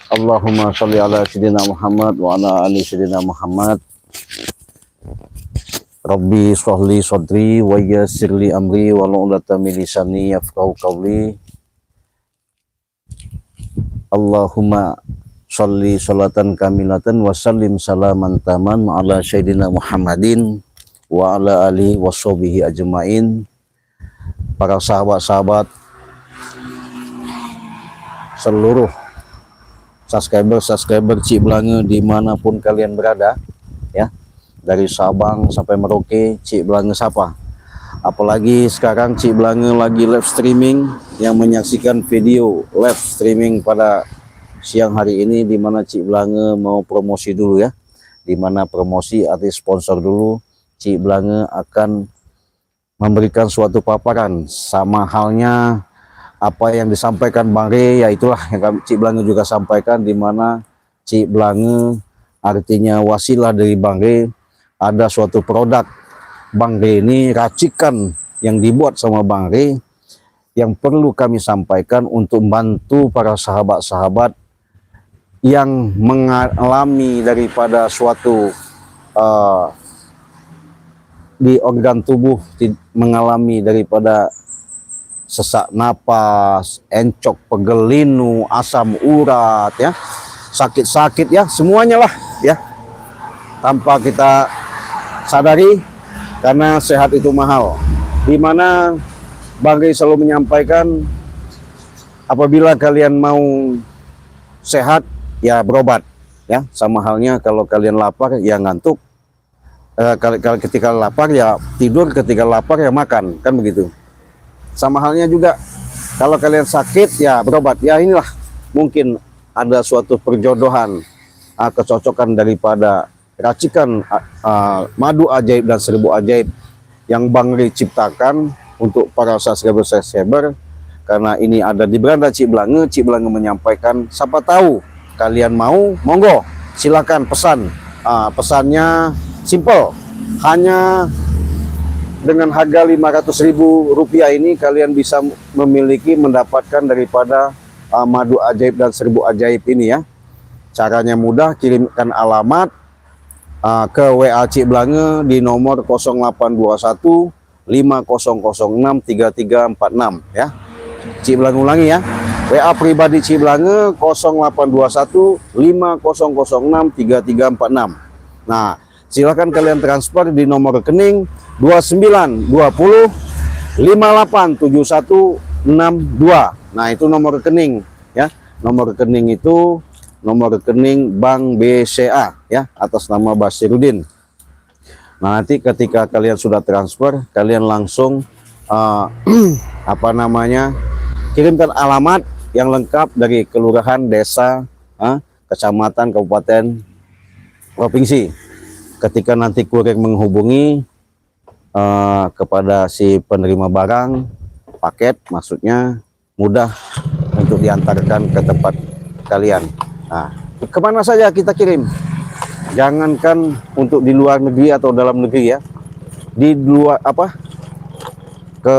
Allahumma sholli ala sayyidina Muhammad wa ala ali sayyidina Muhammad. Rabbi sholli sodri wa yassirli amri wa lu'lata min lisani yafqahu qawli. Allahumma sholli sholatan kamilatan wa sallim salaman taman ala sayyidina Muhammadin wa ala ali wa sahbihi ajmain. Para sahabat-sahabat, seluruh subscriber Cik Belange dimanapun kalian berada ya, dari Sabang sampai Merauke, Cik Belange sapa. Apalagi sekarang Cik Belange lagi live streaming, yang menyaksikan video live streaming pada siang hari ini, dimana Cik Belange mau promosi dulu ya, dimana promosi artis sponsor dulu. Cik Belange akan memberikan suatu paparan, sama halnya apa yang disampaikan Bang Re, ya itulah yang Cik Belange juga sampaikan, di mana Cik Belange artinya wasilah dari Bang Re. Ada suatu produk Bang Re ini, racikan yang dibuat sama Bang Re, yang perlu kami sampaikan untuk membantu para sahabat-sahabat yang mengalami daripada suatu di organ tubuh, mengalami daripada sesak napas, encok, pegelinu, asam urat ya, sakit-sakit ya, semuanya lah ya, tanpa kita sadari, karena sehat itu mahal. Dimana Bang Re selalu menyampaikan, apabila kalian mau sehat ya berobat ya, sama halnya kalau kalian lapar ya ngantuk, ketika lapar ya tidur, ketika lapar ya makan, kan begitu. Sama halnya juga kalau kalian sakit ya berobat. Ya inilah mungkin ada suatu perjodohan, kecocokan daripada racikan madu ajaib dan seribu ajaib yang Bang Re ciptakan untuk para subscriber. Karena ini ada di beranda Cik Belange, Cik Belange menyampaikan, siapa tahu kalian mau, monggo silakan pesan. Pesannya simple, hanya dengan harga Rp500.000 ini kalian bisa mendapatkan daripada madu ajaib dan seribu ajaib ini ya. Caranya mudah, kirimkan alamat ke WA Cik Belange di nomor 0821 5006 3346 ya. Cik Belange ulangi ya, WA pribadi Cik Belange 0821 5006 3346. Nah, silakan kalian transfer di nomor rekening 2920 587162. Nah, itu nomor rekening ya. Nomor rekening itu nomor rekening Bank BCA ya, atas nama Basirudin. Nah, nanti ketika kalian sudah transfer, kalian langsung apa namanya, kirimkan alamat yang lengkap dari kelurahan, desa, kecamatan, kabupaten, provinsi. Ketika nanti kurir menghubungi kepada si penerima barang, paket maksudnya, mudah untuk diantarkan ke tempat kalian. Nah, kemana saja kita kirim, jangankan untuk di luar negeri atau dalam negeri ya, di luar ke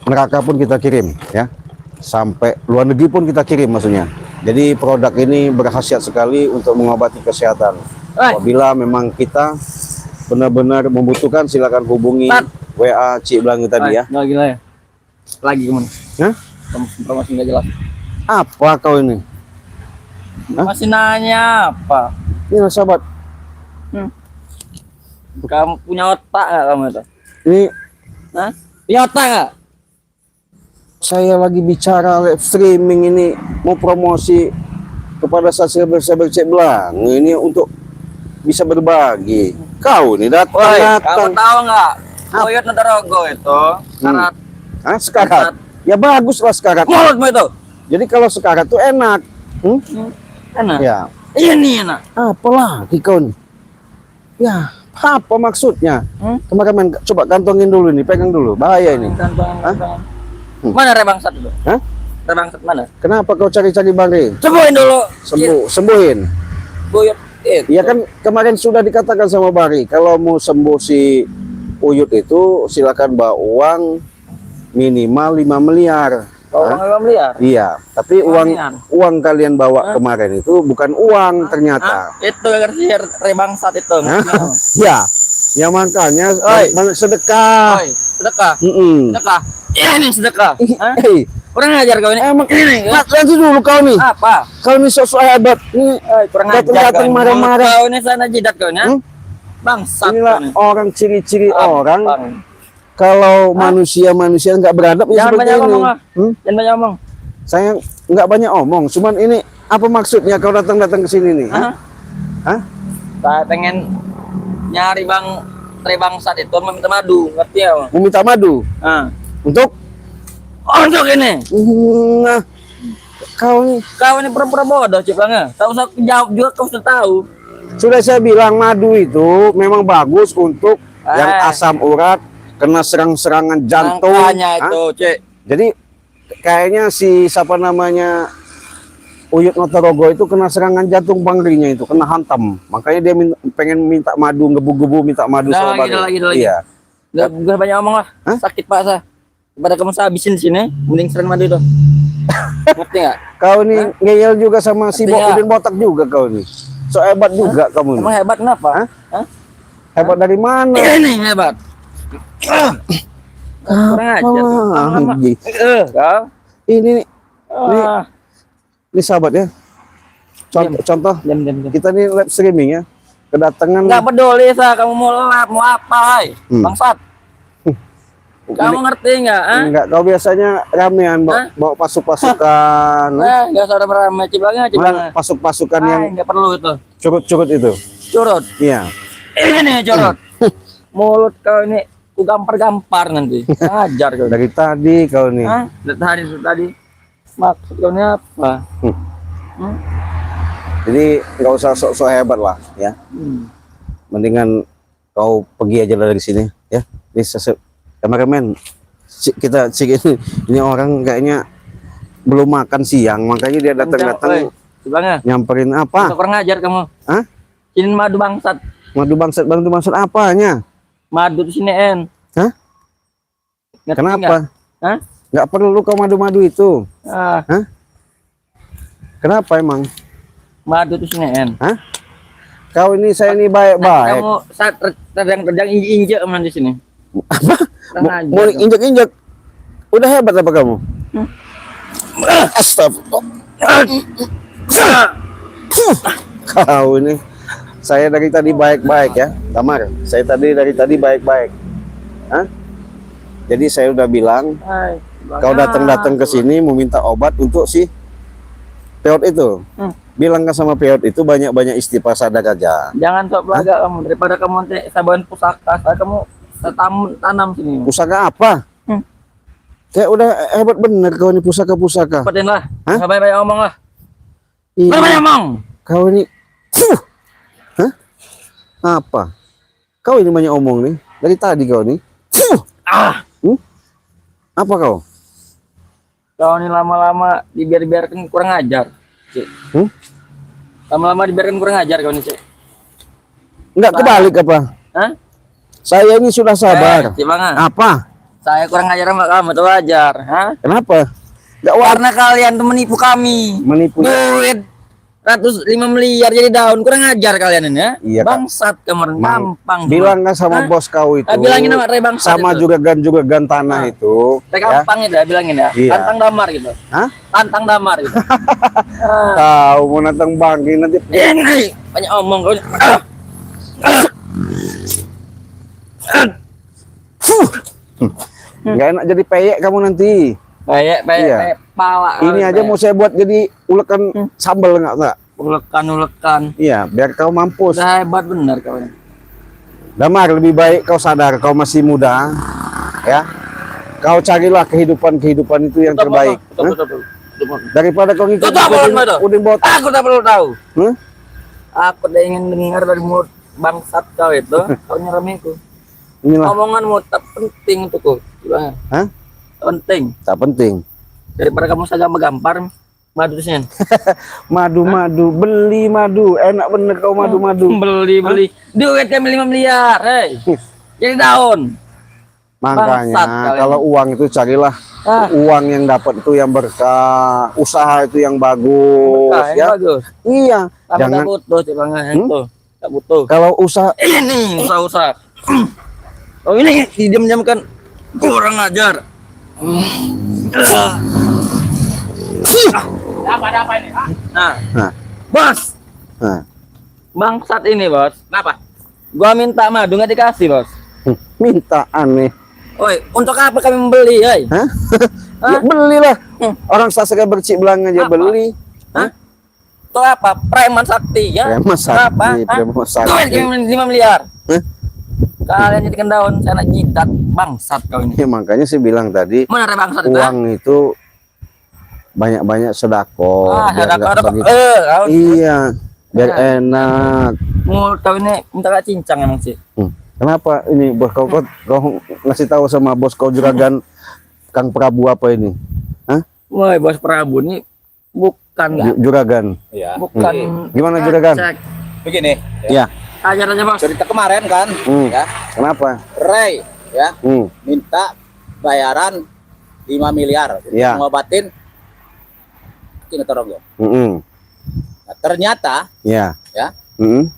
neraka pun kita kirim ya, sampai luar negeri pun kita kirim maksudnya. Jadi produk ini berkhasiat sekali untuk mengobati kesehatan. Apabila memang kita benar-benar membutuhkan, silakan hubungi WA Cik Belange tadi ya. Nggak gila ya? Lagi kemana? Hah? Informasi nggak jelas. Apa kau ini? Masih nanya apa? Ini sahabat. Kamu punya otak nggak kamu itu? Ini Punya otak nggak? saya lagi bicara live streaming ini, mau promosi kepada subscriber Cik Belange ini untuk bisa berbagi. Kau nih datang. Kamu tahu nggak? Boyot Nadarogo itu syarat. Sekarat. Ya bagus lah sekarat. Mulutmu itu. Jadi kalau sekarat tuh enak. Enak. Ya. Ini enak. Apalah kau nih? Ya, apa maksudnya? Kemarin coba kantongin dulu nih, pegang dulu. Bahaya ini. Mana rebangsat itu? Rebangsat mana? Kenapa kau cari-cari Bang Re? Sembuhin dulu. Sembuhin. Boyot. Iya kan kemarin sudah dikatakan sama Bang Re, kalau mau sembuh si Uyut itu silakan bawa uang minimal 5 miliar. Uang 5 miliar. Iya, tapi Kalian. uang kalian bawa kemarin itu bukan uang ternyata. Itu yang rebangsat itu. Hah? Ya, ya makanya banyak sedekah. Oi, sedekah. Mm-mm. Sedekah. Ini sedekah. Hah? Eh, Kurang ajar kau ini. emang Ini. nanti dulu kau nih. Apa? Kau nih sosok hebat. Nih, Kurang ajar datang-datang kau. marah-marah. Kau ini sana jidat kau ini. Hmm? Bangsat. Inilah kau ini. orang ciri-ciri orang Bang. kalau manusia-manusia nggak beradab ya Jangan seperti banyak ini. ngomong lah. Hmm? Jangan banyak ngomong. Saya nggak banyak omong, cuman ini apa maksudnya kau datang-datang ke sini nih? Hah? Hah? Saya pengen nyari rebangsat itu meminta madu, ngerti ya? Bang? Meminta madu Ah. untuk Untuk ini. nah, kau nih Kau ini pura-pura bodoh, Cip Bang. Tahu saya jawab juga kau sudah tahu. sudah saya bilang madu itu memang bagus untuk yang asam urat, kena serang-serangan jantung. Makanya Hah? itu, Cik. Jadi kayaknya si siapa namanya Uyut Notorogo itu kena serangan jantung panggrinya itu, kena hantam. Makanya dia pengen minta madu, gebu-gebu minta madu Dah sama lagi, baru. dah lagi, dah lagi. Iya. Gak banyak ngomong lah. Hah? Sakit Pak saya. Daripada kamu saya habisin di sini, mending seren madu itu. Ngerti nggak? Kau nih ngeyel juga sama si Artinya- Udin Botak juga kau nih. So hebat juga kamu nih. Emang hebat kenapa? Hah? Hah? Hebat dari mana? Ini hebat. Kurang ajar. Lama-lama. anjing. Kau. Ini Ah. ini sahabat ya. Contoh Diam. kita nih live streaming ya. Kedatangan Nggak peduli saya kamu mau lap mau apa, hai. Bangsat. Kamu ngerti nggak? Ah? enggak, kau biasanya ramean bawa pasukan. Nggak usah beramai, Cibangnya, Mana pasukan yang nggak perlu itu. curut-curut itu. Curut. Iya. Ini curut. Mulut kau ini ku gampar-gampar nanti. Ajar kau. Dari tadi kau nih. Hah? Tadi. Maksud kau ini apa? Hmm? Jadi nggak usah sok-sok hebat lah ya. Mendingan kau pergi aja dari sini ya. Ini kameramen kita cek ini orang kayaknya belum makan siang, makanya dia datang-datang Cibangnya. nyamperin apa? Kurang ajar kamu. Hah? Sini madu bangsat. Madu bangsat, bantu maksud apanya? Madu di sini en. Hah? Ngerti Kenapa? nggak? Hah? Nggak perlu kau madu-madu itu. Ah, Hah? Kenapa emang? madu di sini en. Hah? Kau ini saya ini baik-baik. Kamu saat terjang injek di sini. Apa? Kurang Mau ajar. injek-injek? Udah hebat apa kamu? Astagfirullah. Kau ini. Saya dari tadi baik-baik ya, Tamar. Saya dari tadi baik-baik. Hah? Jadi saya udah bilang, Hai, kau datang-datang ke sini mau minta obat untuk si peot itu. Bilangkan sama peot itu banyak-banyak istighfar sadar aja. Jangan sok belaga kamu daripada kamu nanti sabaran pusaka, kamu tanam sini. Pusaka apa? Kayak udah hebat bener kau ini pusaka-pusaka. Cepetin lah. Hah? Nggak banyak ngomong lah. Ini, Nggak banyak ngomong. kau ini, hah? Apa? Kau ini banyak omong nih. Dari tadi kau nih. Ah, Apa kau? kau ini lama-lama dibiarkan kurang ajar. Cik. Lama-lama dibiarkan kurang ajar kau ini, Cik. Enggak kebalik apa? Hah? Saya ini sudah sabar. Cik Bang, Apa? saya kurang ajar sama kamu, itu wajar. Hah? Kenapa? Enggak Karena kalian tuh menipu kami. menipu. Duit 105 miliar jadi daun, kurang ajar kalian ini ya. Iya, Kak. Bangsat kemarin, gampang. Bilang kan sama bos kau itu. Bilangin sama Ray bangsat sama itu. juga gan tanah itu. Kayak gampang itu ya bilangin ya. Iya. Tantang damar gitu. Hah? Tantang damar gitu. Tahu mau nantang bangking nanti. Ini banyak omong kau. Enggak enak jadi peyek kamu nanti. Baik, Iya. pala. Ini aja mau saya buat jadi ulekan sambal enggak? ulekan. Iya, biar kau mampus. Udah hebat benar kau ini. Damar, lebih baik kau sadar kau masih muda, ya. Kau carilah kehidupan itu yang terbaik. Hah? Betul. Daripada kau ngikut Tutup mulutmu itu. Udin Botak. Aku tak perlu tahu. Hah? Aku tak ingin dengar dari mulut bangsat kau itu. Kau nyeramiku. Inilah, Omonganmu tak penting untukku. Gimana? hah? Penting. Tak penting. Daripada kamu saja gampar madu di sini. Madu, beli madu. Enak bener kau madu. Beli. Duit kami 5 miliar, hei. Jadi daun. Makanya Bangsat kalian. kalau uang itu carilah uang yang dapat itu yang berkah, usaha itu yang bagus, Bukan, ya. bagus. Iya, Tapi jangan tak butuh Cik Bang itu. Tak butuh. kalau usaha Ini usaha-usaha. Oh ini didiam-diamkan kurang ajar. Apa ini? Nah, Nah, bos, nah, bangsat ini bos. Kenapa? Gua minta madu nggak dikasih bos. minta aneh. Oi, untuk apa kami membeli, oi? Hah? Ya belilah. Orang sastra bercik belang aja Apa? beli. Hah? Untuk apa? Preman sakti ya? Preman sakti, Apa? Hah? preman sakti. Duit kami 5 miliar. Hah? Kalian jadikan daun, saya nak jidat bangsat kau ini. Ya, makanya saya bilang tadi Mana ada bangsat itu? uang itu banyak-banyak sedekah. Ah, biar ada nggak ada. begitu. Kau Iya, biar enak. mulut kau ini minta kak cincang emang sih. Kenapa ini bos kau ngasih tahu sama bos kau juragan Kang Prabu apa ini? Hah? Woi, bos Prabu ini bukan nggak? Juragan. Ya. Bukan. Gimana juragan? Cek. Begini, Ya. Ajar aja bos. cerita kemarin kan, ya, Kenapa? Ray, ya, Hmm. minta bayaran 5 miliar untuk Ya. ngobatin Kina Torogo. Mm-mm. Nah, ternyata, Ya. ya, Mm-mm.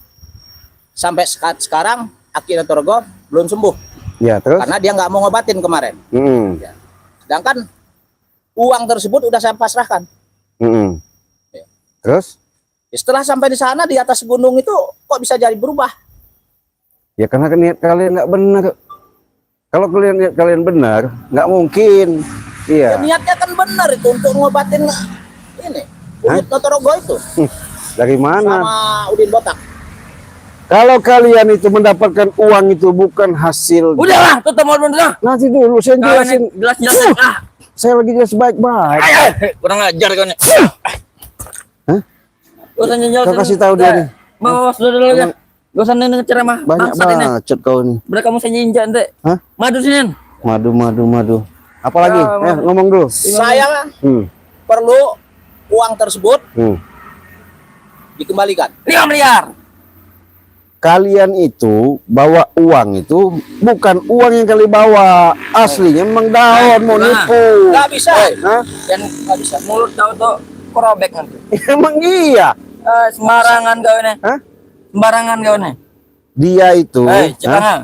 sampai sekarang Akina Torogo belum sembuh Ya, terus? karena dia nggak mau ngobatin kemarin. Mm-mm. Sedangkan uang tersebut udah saya pasrahkan. Mm-mm. Ya. Terus? Setelah sampai di sana di atas gunung itu kok bisa jadi berubah? Ya karena niat kalian nggak benar. Kalau niat kalian benar, nggak mungkin. Ya, Iya. niatnya kan benar itu untuk ngobatin ini Udin Torogo itu Dari mana? sama Udin Botak. Kalau kalian itu mendapatkan uang itu bukan hasil. Udahlah, tutup mulut dah. Nanti dulu saya Kau jelasin. ini jelas-jelas. Saya lagi jelas baik-baik. Kurang ajar kau ini. Hah? Gak usah nyenjol. Kau kasih tahu dia nih. Bawa dulu aja. Gak usah nanya ceramah. Banyak Bangsat ini. bacot kau ini. Berarti kamu saya jinjak nanti. Hah? Madu sini. Madu. Apalagi? Ya, Ngomong dulu. Saya Hmm. perlu uang tersebut Hmm. dikembalikan. 5 miliar. Kalian itu bawa uang itu bukan uang yang kalian bawa, aslinya memang daun mau nipu. Nggak bisa. Hah? Dan nggak bisa. Mulut kau tuh korobek nanti. Emang iya. Sembarangan kau ini. Hah? Sembarangan kau ini. Dia itu. Hah? Jangan.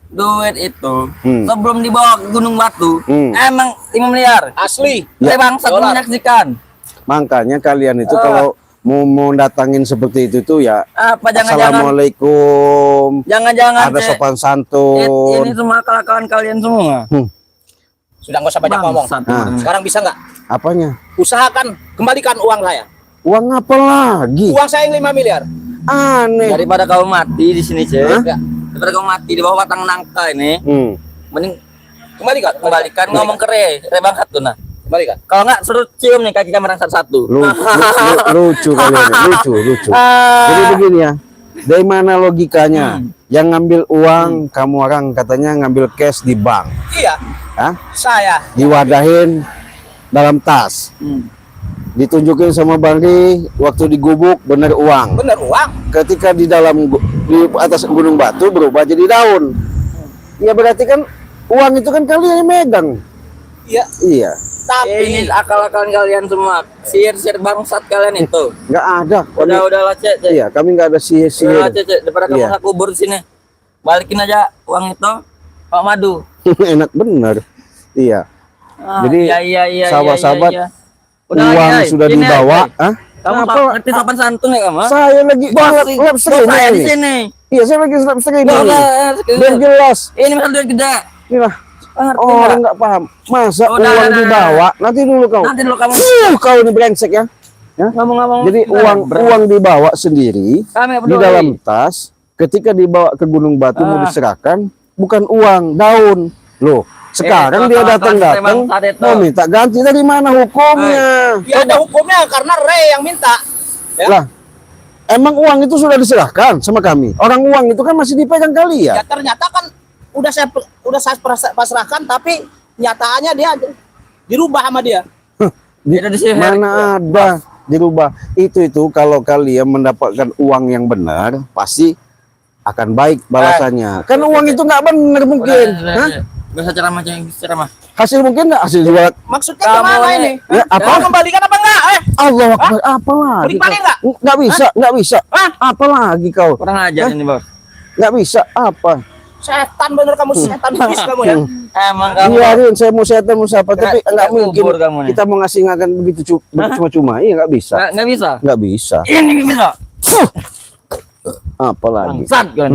Duit itu sebelum dibawa ke Gunung Batu emang 5 miliar. Asli. Saya bangsat Dolar. menyaksikan. Makanya kalian itu kalau mau datangin seperti itu tuh ya Apa jangan-jangan assalamualaikum, jangan-jangan ada Cek, sopan santun. ini semua akal-akalan kalian semua. Sudah nggak usah banyak ngomong. Bangsat. Nah. Sekarang bisa nggak? Apanya? Usahakan kembalikan uang saya. Uang apa lagi? Uang saya yang 5 miliar. Aneh. Daripada kau mati di sini, Cek. Ya. Daripada kau mati di bawah batang nangka ini, mending Kembalikan. kembalikan ngomong ke Re bangsat tuh nah. Kembalikan. Kalau nggak suruh cium nih kaki kamera satu-satu. Lucu kalian, lucu. Jadi begini ya, dari mana logikanya? Yang ngambil uang, kamu orang katanya ngambil cash di bank, Iya. Hah? Saya. Diwadahin dalam tas, ditunjukin sama Bang Ri, waktu digubuk bener uang. Bener uang. Ketika di di atas gunung batu berubah jadi daun. Ya berarti kan uang itu kan kalian yang megang. Iya. Iya. Tapi Ini akal-akalan kalian semua. Sihir-sihir bangsat kalian itu. Nggak ada. Udahlah, Cek. Iya, kami nggak ada sihir-sihir. Udahlah, Cek. Daripada kamu Iya. nggak kubur di sini. Balikin aja uang itu. Pak Madu. Enak bener. Iya. Jadi, iya, sahabat-sahabat, Udah, uang Ay, sudah sini, dibawa. Ay. Hah? Kamu Apa? ngerti sopan santun ya kamu? Saya lagi lap Bos saya di ini. sini. Iya, saya lagi lap ini. Bos, Biar jelas. ini misal duit gede. Inilah. Ngerti Orang nggak? nggak paham. Masa Udah, uang udah. dibawa? Nanti dulu kau. Nanti dulu kamu Kau ini brengsek ya. ngomong-ngomong. Jadi uang dibawa sendiri Kami di peduli. dalam tas. Ketika dibawa ke Gunung Batu mau diserahkan, bukan uang, daun. Loh, sekarang itu dia akal-akalan datang-datang bangsat itu. mau minta ganti, dari mana hukumnya? ya ada hukumnya karena Ray yang minta. Ya. Lah, emang uang itu sudah diserahkan sama kami. Orang uang itu kan masih dipegang Ya kalian. ternyata kan udah saya pasrahkan tapi nyataannya dia dirubah sama dia. Itu disihir. Mana ada dirubah. Itu kalau kalian mendapatkan uang yang benar, pasti akan baik balasannya. Kan uang itu nggak benar mungkin. Udah, Hah? Gak usah ceramah, jangan ceramah. Hasil mungkin enggak hasil jual? Maksudnya Kamu gimana nih. ini? Ya, Hah? apa? Mau kembalikan apa enggak? Allah Akbar, apa lagi? Beli paling nggak? Enggak bisa, enggak bisa. Hah? Apa lagi kau? Kurang ajar ini, Bos. Enggak bisa, apa? Setan bener kamu, setan bis kamu ya. Emang kamu. Iya, Rin, saya mau setan mau siapa, tapi enggak mungkin kubur kamu nih. kita mau ngasih ngakan begitu cuma-cuma. Iya, enggak bisa. Nggak bisa. Enggak bisa. Ini bisa. Apa lagi? Bangsat kan.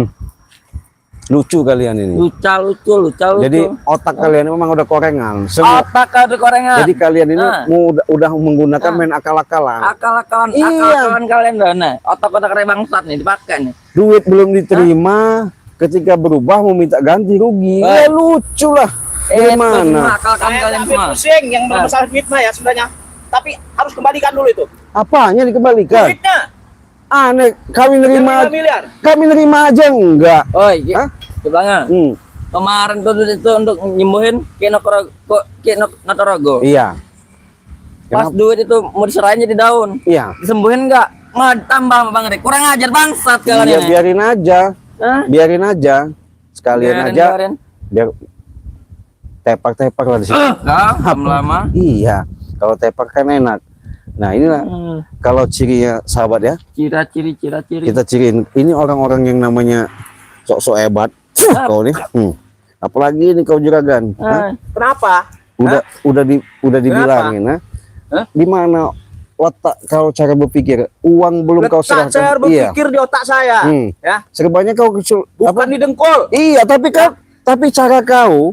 Lucu kalian ini. Lucu. Jadi otak kalian memang udah korengan. Semua. otak ada korengan. Jadi kalian ini Ah. udah menggunakan main akal-akalan. akal-akalan Iya. kalian dah. Nah, otak-otak kayak bangsat nih dipakai nih. Duit belum diterima, ketika berubah mau minta ganti rugi. Baik. Ya lucu lah. Semua Gimana? akal-akalan Saya kalian ambil semua. pusing yang masalah duit mah ya sebenarnya. Tapi harus kembalikan dulu itu. Apanya dikembalikan? Duitnya Aneh, kami yang nerima 5 miliar. kami nerima aja enggak. Oi, Hah? coba nggak? Kemarin tuh itu untuk nyembuhin Kinokorogo. Iya. Pas Kenapa? duit itu mau diserahin jadi daun. Iya. Disembuhin nggak? Mah tambah Bang Rik. Kurang ajar bangsat Ya, kalian. biarin aja. Hah? Biarin aja. Sekalian aja Biarin. biar tepak-tepak lah di situ. Lama. Iya. Kalau tepak kan enak. Nah, inilah kalau cirinya sahabat ya. Ciri-ciri. Kita ciriin ini orang-orang yang namanya sok-sok hebat. Kau nih. Apalagi ini kau juragan. Hah? Kenapa? Udah dibilangin, Hah? Di mana otak kau cara berpikir? Uang belum kau Letak serahkan. saya berpikir di otak saya. Ya, Serbanya kau bukan di dengkul. Iya, tapi cara kau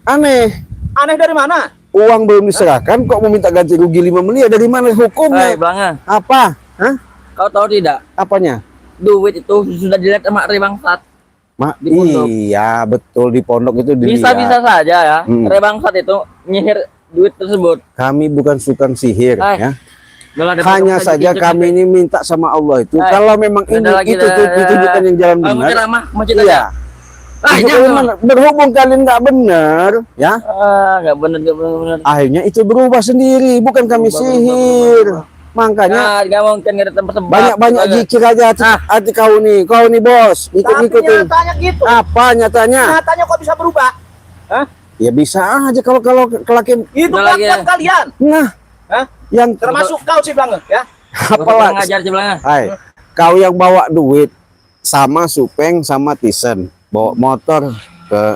aneh. Aneh dari mana? Uang belum diserahkan kok mau minta ganti rugi 5 miliar, dari mana hukumnya? Belanga. Apa? Hah? Kau tahu tidak? Apanya? Duit itu sudah dilihat sama Ri bangsat. Di Di pondok. Iya, betul di pondok itu dilihat. Bisa-bisa saja ya. Hmm. Ri bangsat itu nyihir duit tersebut. Kami bukan sukan sihir Hai. ya. Kalau ada Hanya pondok saja sedikit kami sampai- ini minta sama Allah itu Hai. kalau memang Ada ini lagi itu tunjukkan yang jalan Mau benar. ceramah, mau cerita Iya. aja. Itu memang berhubung kalian nggak benar, ya Nggak benar. akhirnya itu berubah sendiri, bukan kami Berubah, sihir. Makanya Nah, nggak mungkin ada tempat-tempat. banyak-banyak zikir aja hati kau nih bos, Tapi ikut-ikutin. nyatanya gitu. Apa nyatanya? Nyatanya kok bisa berubah? Hah? Ya bisa aja kalau kelakin. Itu Udah lagi kelakuan ya. kalian. Nah, Hah? yang Termasuk kau sih Bang, ya. apalah. ngajar sih Belanga. Hai, kau yang bawa duit sama Supeng sama Tisen bawa motor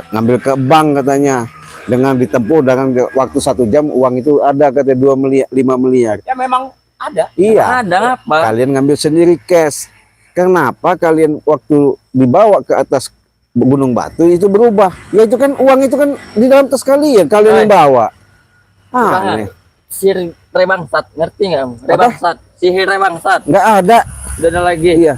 ngambil ke bank katanya dengan ditempuh dengan waktu 1 jam uang itu ada katanya 2 miliar 5 miliar. Ya memang ada. Iya. Ada apa? Kalian ngambil sendiri cash. Kenapa kalian waktu dibawa ke atas Gunung Batu itu berubah? Ya itu kan uang itu kan di dalam tas kalian yang bawa. Aneh. Sihir rebangsat, ngerti nggak? Apa? Rebangsat, sihir rebangsat. Nggak ada. Udah ada lagi. Iya.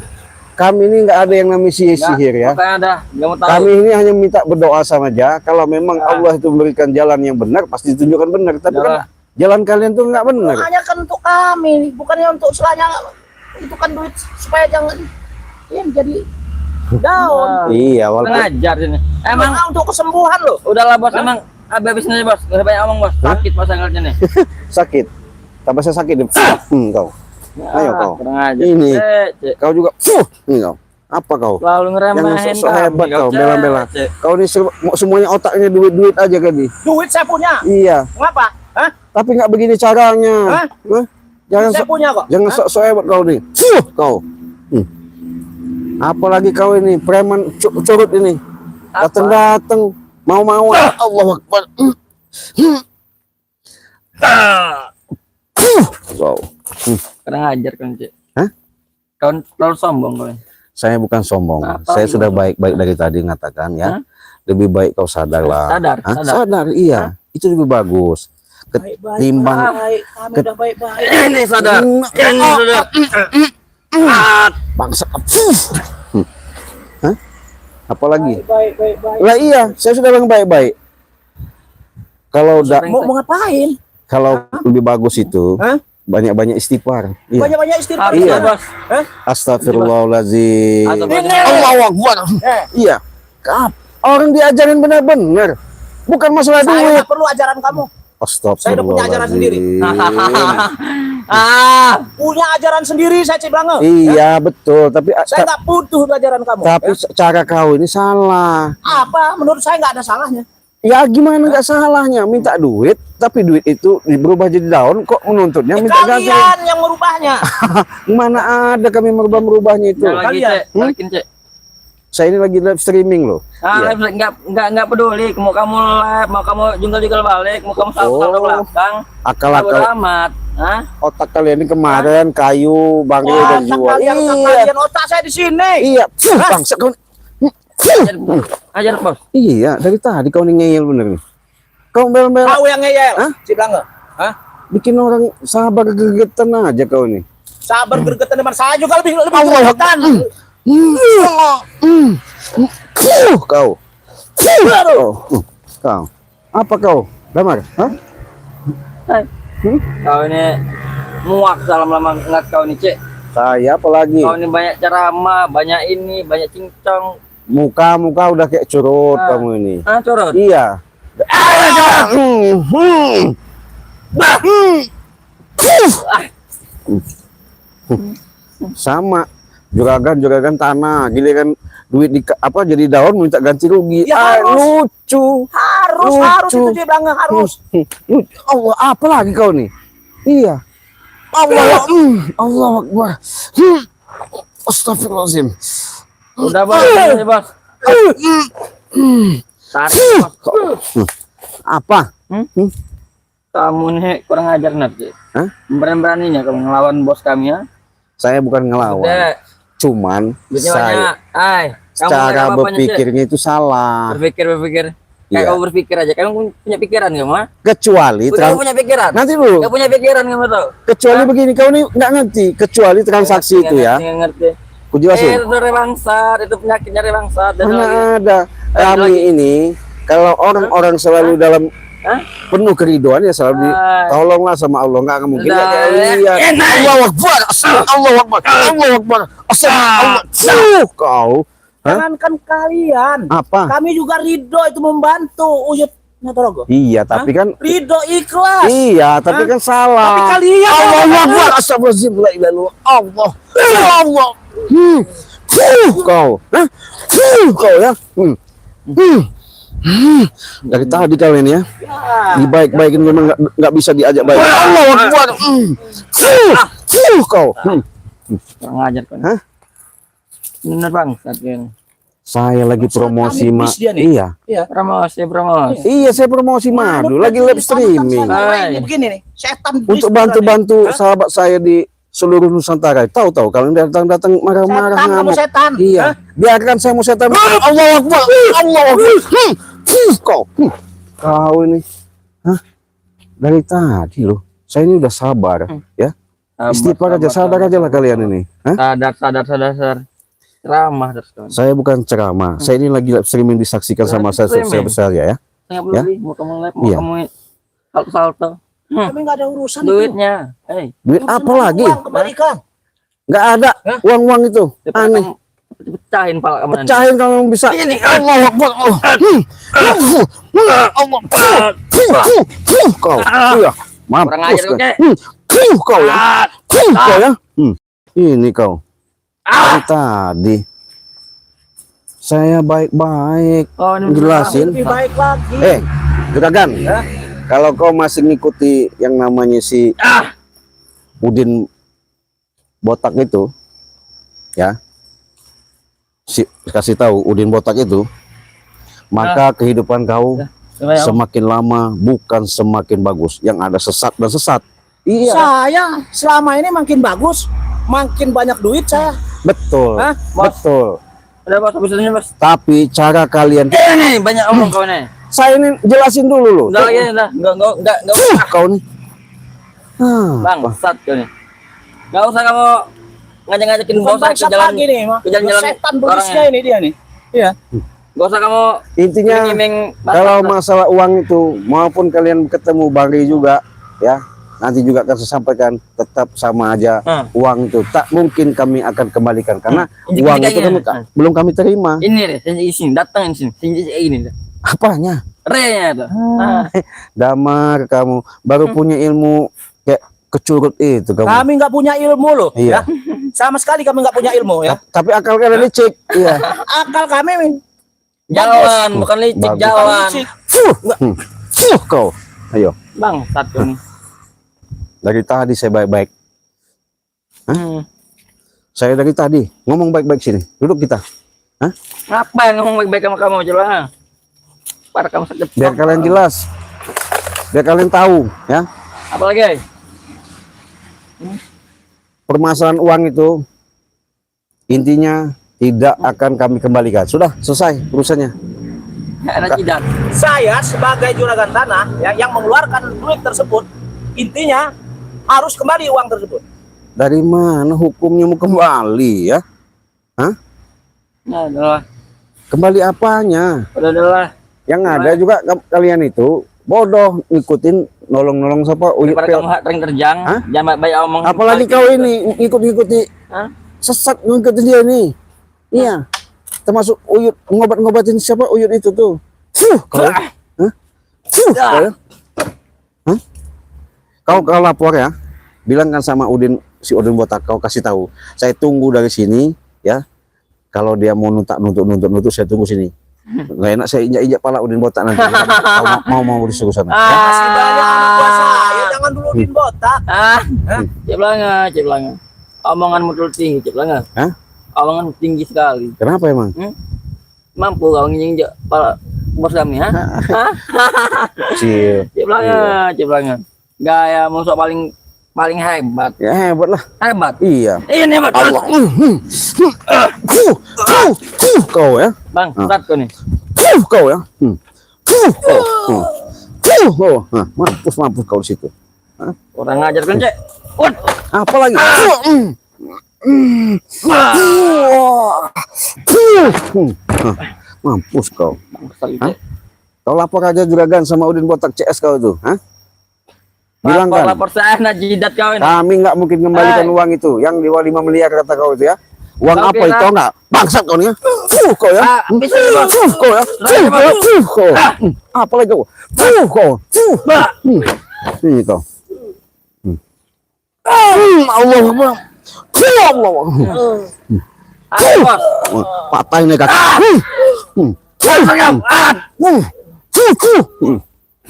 Kami ini nggak ada yang namanya sihir ya. Pokoknya ada, nggak mau tahu. Kami ini hanya minta berdoa sama aja. Kalau memang Allah itu memberikan jalan yang benar, pasti ditunjukkan benar. Tapi kan jalan kalian tuh nggak benar. Hanya kan untuk kami, bukannya untuk selanya itu kan duit supaya jangan jadi down. Iya, walaupun Ngajar ini. Emang Emang untuk kesembuhan loh. udahlah bos, emang habis aja bos. Gak banyak omong bos. Sakit pasangannya nih. sakit. Tambah saya sakit. Kau. Ayo kau. Kurang aja. Ini. Cek. Kau juga. Ini kau. Apa kau? Selalu Yang ngeremehin sok hebat kau, Cek. bela-bela. Cek. Kau ini semuanya otaknya duit-duit aja kan nih. Duit saya punya. Iya. Mengapa? Hah? Tapi nggak begini caranya. Hah? Hah? Jangan Saya punya kok. jangan Hah? sok hebat kau nih. Kau. Apalagi kau ini preman curut ini. Datang-datang mau-mau Allah Akbar. Wow. Kurang ajar kan Cek. Hah? Kau terlalu sombong kau. Saya bukan sombong. Apa Saya itu? sudah baik-baik dari tadi mengatakan ya. Hah? Lebih baik kau sadarlah. Sadar, Hah? sadar. Sadar, iya. Itu lebih bagus. Ketimbang Baik, kami udah baik-baik. Ini sadar. Ini sadar. bangsa. Hah? Apalagi? Baik. Lah iya, saya sudah bilang baik-baik. Kalau Mau ngapain? kalau lebih bagus itu Hah? banyak-banyak istighfar. Iya. Banyak-banyak istighfar. Harus Iya. ya, bos. Astagfirullahaladzim. Astagfirullahaladzim. Allahu Akbar. Iya. Orang diajarin benar-benar. Bukan masalah Saya duit. nggak perlu ajaran kamu. Saya udah punya ajaran sendiri. Punya ajaran sendiri saya Ciblange. Iya betul, tapi Saya nggak butuh ajaran kamu. tapi Ya. cara kau ini salah. Apa? Menurut saya nggak ada salahnya. Ya gimana nggak salahnya minta duit, tapi duit itu berubah jadi daun kok menuntutnya minta ganti. Kalian yang merubahnya. Mana ada kami merubahnya itu. Jangan lagi, Kalian. Cek. Balikin, Cek. Saya ini lagi live streaming loh. Iya. Enggak peduli. Mau kamu live, mau kamu junggal balik, mau kamu salto Oh. belakang. Akal-akal Amat. Hah? otak kalian ini kemarin kayu bangke dan jual. Kalian kalian otak saya di sini. Iya, bangsa kau. Ajar, Bos. Iya, dari tadi kau nih ngeyel bener nih. Kau bel-bel Kau yang ngeyel. Hah? Si Belanga. Hah? bikin orang sabar gegetan aja kau nih. Sabar gergetan depan saya juga lebih Allah. gergetan. Kau. Kau. Apa kau? Damar? Hah? Kau ini muak lama-lama ngeliat kau nih, Cek. Saya apalagi? Kau ini banyak ceramah, banyak ini, banyak cincong. Muka udah kayak curut Ah. kamu ini. Ah, curut. Iya. Sama juragan tanah, giliran duit di apa jadi daun minta ganti rugi. Ya, harus. Lucu. Harus Lucu. itu dia Belanga harus. Allah, apa lagi kau nih? Iya. Allah Akbar. Astagfirullahaladzim. Udah, Bos. Ini, Bos. Tarik, Bos. Apa? Kamu nih kurang ajar nanti. Hah? Berani-beraninya kamu ngelawan bos kami, ya. Saya bukan ngelawan. Udah, Cuman duitnya saya banyak. Ay, kamu cara ngomong apanya, Cek? berpikirnya itu salah. Berpikir. Kayak Iya. kamu berpikir aja. Kamu punya pikiran kamu, ha? Kecuali Kamu punya pikiran. nanti dulu. Kamu punya pikiran kamu tuh. Kecuali begini, kau nih nggak ngerti. Kecuali transaksi itu ya. Nggak ngerti. Aku jelasin. Itu dari bangsat, itu penyakitnya dari bangsat. Dan lagi. Mana ada kami lagi. ini kalau orang-orang selalu dalam Hah? penuh keriduan ya selalu Ah. tolonglah sama Allah, nggak mungkin Udah, ya. Allahu Akbar, Allahu Akbar, Allahu Akbar, Allah. Kau, hah? Jangankan kalian. Apa? Kami juga ridho itu membantu Uyut Nyotorogo. Iya, tapi kan Ridho ikhlas. iya, tapi kan salah. Tapi kalian Allahu Akbar, astagfirullahaladzim, la ilaha illallah. Allah. Allah. Kau. Hah? Kau ya. Dari tadi kalian ya. Dibaik-baikin memang nggak bisa diajak baik. Allahu Akbar. Kau. Kurang ajar kau. Hah? Bener bangsat kan. Saya lagi promosi kami bis dia nih. Iya. Promosi. Iya, saya promosi madu, lagi live streaming. Ini begini nih, setan Untuk bantu-bantu sahabat saya di seluruh Nusantara. Tahu-tahu kalian datang-datang marah-marah setan, kamu ngamuk. setan. Iya, Hah? biarkan saya mau setan. Allah Akbar, Allah Akbar. Kau, kau ini, hah? Dari tadi loh, saya ini udah sabar, ya. Istighfar aja, sadar aja lah kalian ini. Hah? Sadar. Ceramah terus kawan. Saya bukan ceramah, saya ini lagi live streaming disaksikan sama saya Streaming. besar ya. Nggak peduli, mau kamu live, mau Iya. kamu salto. Kami nggak ada urusan itu. Duitnya, Duit apa lagi? Uang kembalikan. Nggak ada uang-uang itu. Aneh. pecahin pala kamu nanti. Pecahin kalau bisa. Ini. Allah Akbar. Allah. Kau. Iya. Kurang ajar kau, Kek. Kau ya. Kau ya. Ini kau. Dari tadi saya baik-baik Oh, ini jelasin. Lebih baik lagi. Juragan, kalau kau masih ngikuti yang namanya si Udin botak itu, ya, kasih tahu Udin botak itu, maka kehidupan kau semakin lama bukan semakin bagus, yang ada sesat dan sesat. Iya, Saya selama ini makin bagus, makin banyak duit saya. betul, Hah? betul. Udah bos, habisnya bos. Tapi cara kalian, Nih banyak omong kau nih. saya ini jelasin dulu loh. Udah lagi, udah. Enggak. Kau nih, Bangsat kau nih. Enggak usah kamu ngajak-ngajakin Bukan bos ke bangsat jalan. lagi nih, Mak. ke jalan-jalan Setan orang berisnya ya. ini dia nih. Iya. Enggak usah kamu intinya iming-iming kalau bangsat. masalah uang itu, maupun kalian ketemu Bari juga, ya, nanti juga akan saya sampaikan, tetap sama aja. Uang itu tak mungkin kami akan kembalikan karena uang itu kan belum kami terima. Ini deh, di sini datang di sini. Sini ini deh. Apanya? Re-nya tuh. Damar kamu baru punya ilmu kayak kecurut itu kamu. Kami nggak punya ilmu loh. Iya. Ya. Sama sekali kami nggak punya ilmu ya. Tapi akal kalian dicek. Iya. Akal kami Jalan, bukan licik, Bagus. jalan. Kau. Ayo. Bang, satu nih. Dari tadi saya baik-baik. Hmm. Saya dari tadi ngomong baik-baik sini. Duduk kita. Hah? Ngapain ngomong baik-baik sama kamu, coba? Para kamu sakit. Biar kalian jelas. Biar kalian tahu, ya. Apalagi? Permasalahan uang itu intinya tidak akan kami kembalikan. Sudah selesai urusannya. Ada tidak. Saya sebagai juragan tanah yang mengeluarkan duit tersebut, intinya harus kembali uang tersebut. Dari mana hukumnya mau kembali ya? Hah? Nah, adalah. Kembali apanya? Adalah. Yang ada juga kalian itu bodoh ngikutin nolong-nolong siapa uyut Daripada pel. kamu sering terjang, Hah? jangan banyak omong. Apalagi kau ini ngikut-ngikuti Hah? sesat ngikutin dia nih. Iya. Termasuk uyut ngobat-ngobatin siapa uyut itu tuh. Kau. Hah? Kau ya? Hah? Kau lapor ya. Bilangkan sama si Udin Botak, kau kasih tahu. Saya tunggu dari sini ya. Kalau dia mau nuntut, saya tunggu sini. Nggak enak saya injak pala Udin Botak nanti. Kalau mau disuruh sana. Ya? Masih banyak anak buah saya, jangan dulu Udin Botak. Cip langa. Omonganmu terlalu tinggi, cip langa. Hah? Omonganmu tinggi sekali. Kenapa emang? Mampu kau nginjak pala bos kami, ha? Kecil. Cip langa. Gaya musuh paling hebat. Ya hebat lah. Hebat. Iya. Ini hebat. Allah. Kau ya. Bang, satu nih. Kau ya. Kau. Nah, mampus kau di situ. Orang ngajar kan, Cek. Apa lagi? Mampus kau. Hah? Kau lapor aja juragan sama Udin Botak CS kau itu, hah? Bilang kan, Lapor saya nak jidat kau ini. kami nggak mungkin kembalikan uang itu, yang di bawah 5 miliar kata kau itu ya. Uang Kau apa kira- itu enggak? Bangsat kau nih ya. Kau ya. Bisa juga. Kau ya. Kau. Apa lagi kau? Kau. Ini kau. Allah Akbar. Allah. Ayo, bos. Patahin nih kaki.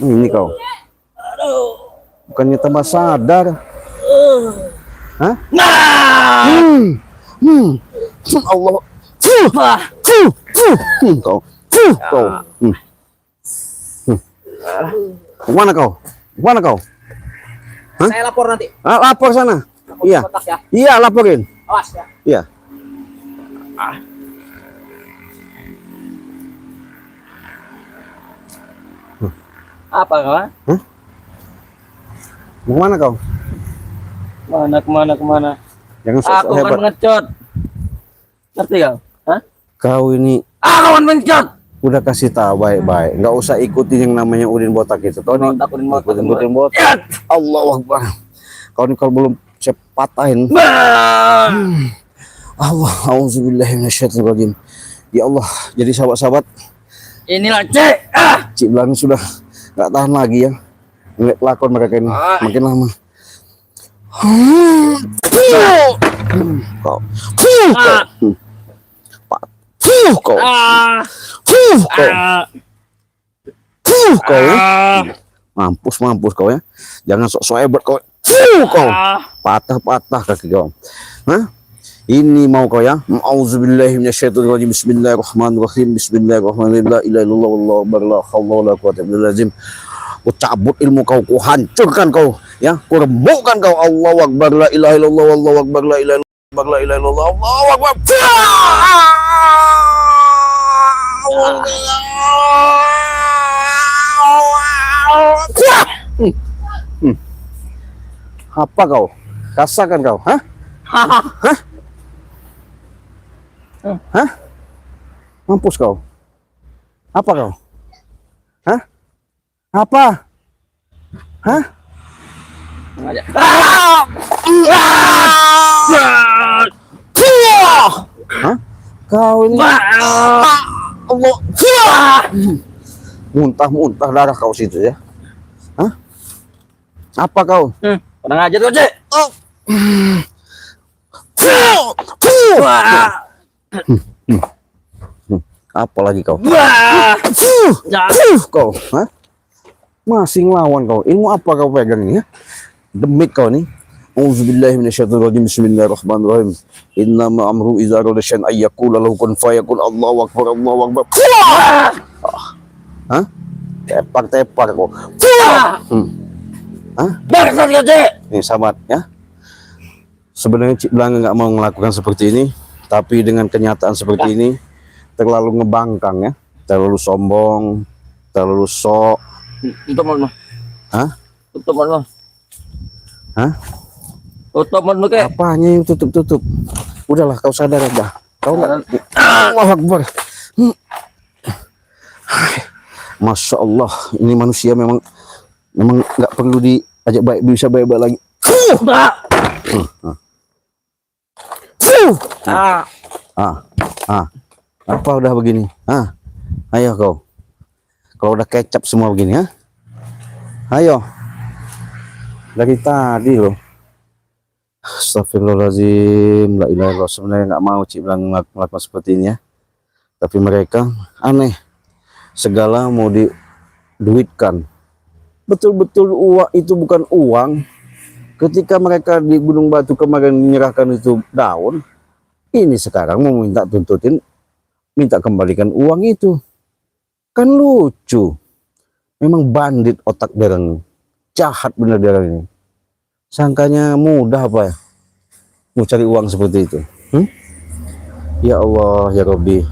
Ini kau. Bukannya tambah sadar. Hah? Allah. Kau. Mana kau? Mana kau? Hah? Saya lapor nanti. Lapor sana. Iya. Botak ya. Iya, laporin. Awas ya. Iya. Apa kau? Ha? Mau kemana kau? Kemana? Jangan sok Aku kan hebat. ngecot. Ngerti kau? Hah? Kau ini Aku kan ngecot. udah kasih tahu baik-baik. Nggak usah ikutin yang namanya Udin Botak itu. Kau nih Udin Botak. ikutin Udin Botak. Allahu Akbar. Kau nih kalau belum saya patahin. Allah, auzubillahi minasyaitonirrajim. Ya Allah, jadi sahabat-sahabat, Inilah Cek. Cik Blang sudah nggak tahan lagi ya. Ngeliat lakon mereka ini makin lama. Kau. Kau. Kau ya. Mampus kau ya. Jangan sok-sok hebat kau. Kau. Patah kaki kau. Hah? Ini mau kau ya. Auzubillahi minasyaitonirrajim. Bismillahirrahmanirrahim. Bismillahirrahmanirrahim. La ilaha illallah wallahu akbar. La haula wala quwwata illa billah. Ku cabut ilmu kau, ku hancurkan kau ya. Ku remukkan kau. Allahu akbar. La ilaha illallah wallahu akbar. La ilaha illallah. La ilaha illallah. Allahu akbar. Apa kau? Rasakan kau, hah? Hah? Hah? Mampus kau. Apa kau? Hah? Apa? Hah? Hah? Kau ini Allah. Muntah darah kau situ ya. Hah? Apa kau? Kurang ajar kau, Cek. Apalagi kau? Wah! Ya. Kau, hah? Masih ngelawan kau. Ilmu apa kau pegang ini ya? Demik kau nih. Auzubillahi minasyaitonirrajim. Bismillahirrahmanirrahim. Innama amru idza arada syai'an ay yaqula lahu kun fayakun. Allahu akbar, Allahu akbar. Hah? Tepar-tepar kau. Hah? Bangsat kau, Cik. Nih sahabat ya. Sebenarnya Cik Belanga nggak mau melakukan seperti ini, tapi dengan kenyataan seperti ini terlalu ngebangkang ya, terlalu sombong, terlalu sok. Tutup mulut. Hah? Tutup mulut. Hah? Tutup mulut, Kek. Apanya yang tutup-tutup? Udahlah, kau sadar aja. Kau nggak. Allahu Akbar. Masya Allah, ini manusia memang nggak perlu diajak baik, bisa baik-baik lagi. Apa udah begini? Ayo kau. Kalau udah kecap semua begini, ya. Ayo. Dari tadi loh. Astagfirullahaladzim, la ilaha illallah. Sebenarnya nggak mau Cik Belanga melakukan seperti ini ya. Tapi mereka aneh. Segala mau diduitkan. Betul-betul uang itu bukan uang. Ketika mereka di Gunung Batu kemarin menyerahkan itu daun, ini sekarang mau minta tuntutin, minta kembalikan uang itu. Kan lucu. Memang bandit otak dereng. Jahat bener dereng ini. Sangkanya mudah apa ya? Mau cari uang seperti itu. Ya Allah, ya Rabbi.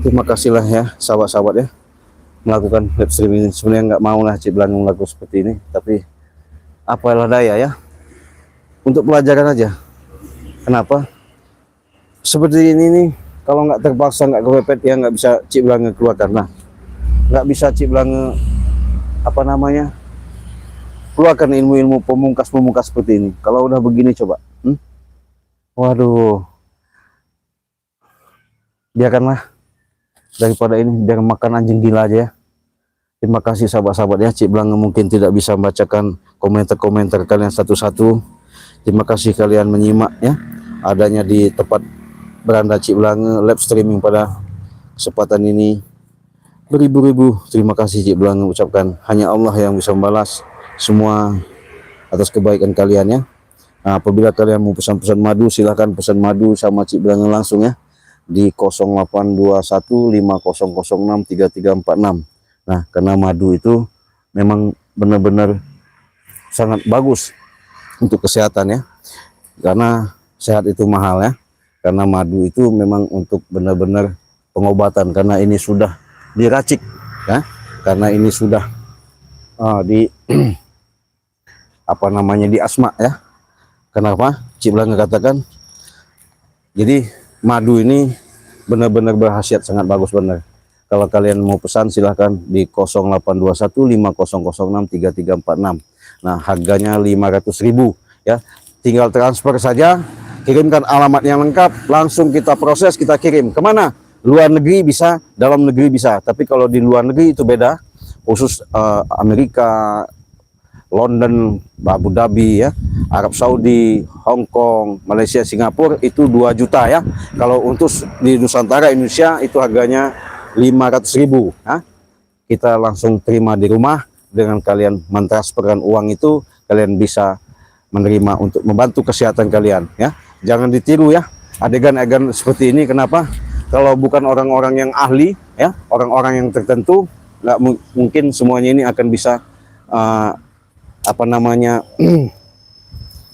Terima kasihlah ya sahabat-sahabat ya. Melakukan live streaming ini. Sebenarnya nggak mau lah Cik Belanga melakukan seperti ini. Tapi apalah daya ya. Untuk pelajaran aja. Kenapa? Seperti ini nih. Kalau nggak terpaksa, nggak kepepet ya nggak bisa Cik Belanga keluarkan. Nah, nggak bisa Cik Belanga keluarkan ilmu-ilmu pemungkas-pemungkas seperti ini. Kalau udah begini coba. Waduh. Biarkanlah. Daripada ini biar makan anjing gila aja ya. Terima kasih sahabat-sahabat ya. Cik Belanga mungkin tidak bisa membacakan komentar-komentar kalian satu-satu. Terima kasih kalian menyimak ya. Adanya di tempat beranda Cik Belanga live streaming pada kesempatan ini. Beribu-ribu terima kasih Cik Belanga ucapkan. Hanya Allah yang bisa membalas semua atas kebaikan kalian ya. Nah, apabila kalian mau pesan-pesan madu, silahkan pesan madu sama Cik Belanga langsung ya di 082150063346. Nah, karena madu itu memang benar-benar sangat bagus untuk kesehatan ya. Karena sehat itu mahal ya. Karena madu itu memang untuk benar-benar pengobatan. Karena ini sudah diracik ya. Karena ini sudah di asma ya. Kenapa? Cik Belanga katakan. Jadi madu ini benar-benar berkhasiat sangat bagus benar. Kalau kalian mau pesan silahkan di 082150063346. Nah, harganya 500.000 ya. Tinggal transfer saja, kirimkan alamat yang lengkap, langsung kita proses, kita kirim. Kemana? Luar negeri bisa, dalam negeri bisa. Tapi kalau di luar negeri itu beda. Khusus Amerika, London, Abu Dhabi ya, Arab Saudi, Hong Kong, Malaysia, Singapura itu 2 juta ya. Kalau untuk di Nusantara Indonesia itu harganya 500.000 ya. Kita langsung terima di rumah. Dengan kalian mentransferkan uang itu, kalian bisa menerima untuk membantu kesehatan kalian ya. Jangan ditiru ya adegan-adegan seperti ini. Kenapa? Kalau bukan orang-orang yang ahli ya, orang-orang yang tertentu, nggak mungkin semuanya ini akan bisa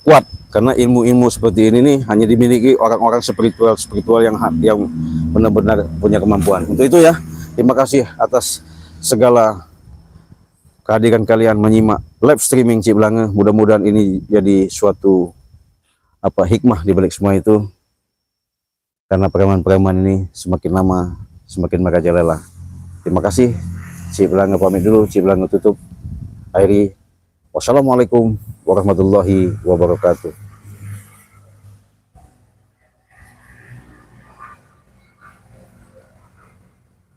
kuat. Karena ilmu-ilmu seperti ini nih hanya dimiliki orang-orang spiritual yang benar-benar punya kemampuan. Untuk itu ya, terima kasih atas segala kehadiran kalian menyimak live streaming Cik Belanga. Mudah-mudahan ini jadi suatu hikmah di balik semua itu. Karena preman-preman ini semakin lama semakin merajalela. Terima kasih. Cik Belanga pamit dulu, Cik Belanga tutup. Akhiri. Wassalamualaikum warahmatullahi wabarakatuh.